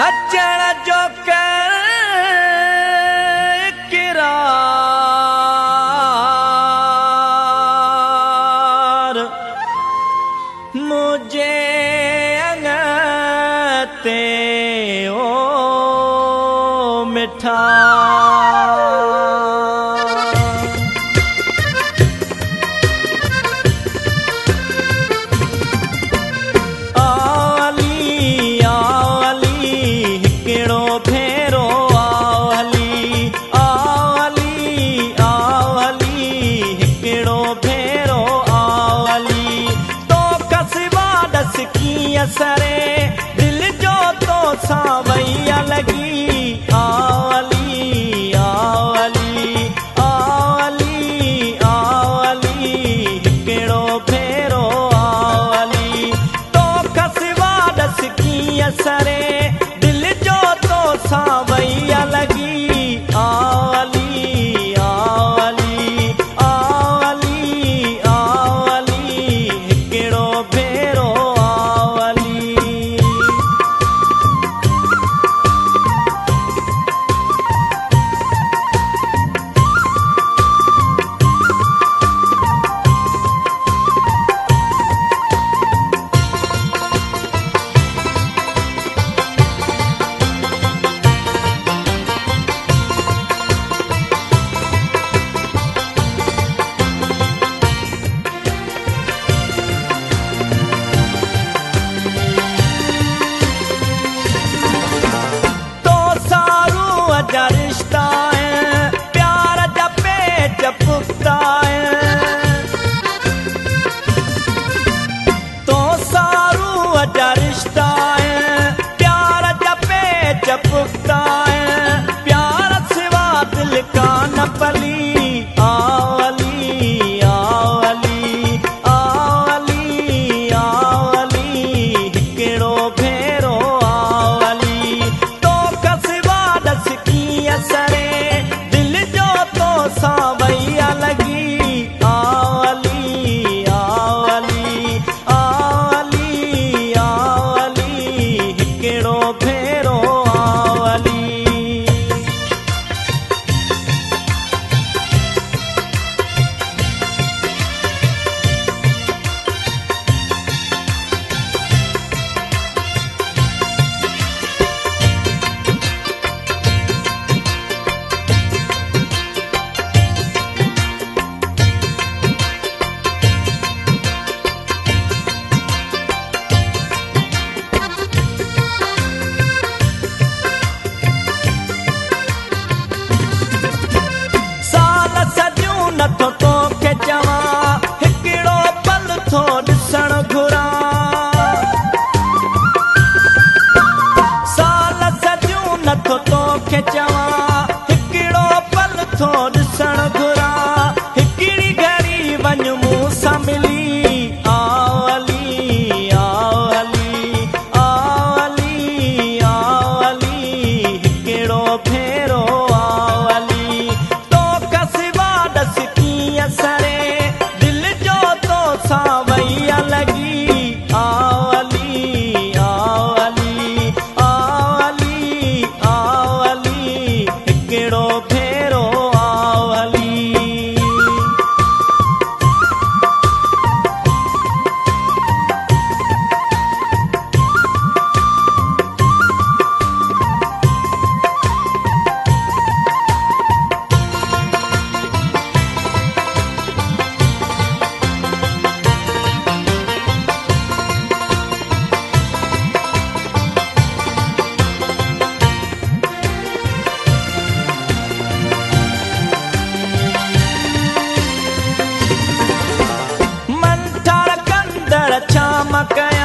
अचण जो कर इकरार मुझे अंगते ओ मिठा सरे दिल जो तो सावैया लगी आवली आवली आवली आवली हिकिड़ो फेरो आवली तो खसवा दस की असरे दिल जो तो सावैया लगी आवली आवली आवली आवली हिकिड़ो फेरो रिश्ता है प्यार जपे जपता है तो सारू अजा रिश्ता है प्यार जपे जपता है प्यार सिवा दिल का न पली आवली आवली आवली आवली हिकिड़ो फेरो आवली तो कसिवा दस सरे दिल जो तो सावैया लगी आवली आवली आवली आवली हिकिड़ो फेरो आवली नथो तोखे चवां हिकिड़ो पल थो ॾिसण घुरां साल सदियूं नथो तोखे चवां हिकिड़ो पल थो ॾिसण घुरां हिकिड़ी घड़ी वञ मूं सां मिली आवली आवली आवली आवली हिकिड़ो फेरो आवली तो कसिवा दस सरे दिल जो तो सावैया लगी आवली आवली आवली आवली हिकिड़ो फेरो कया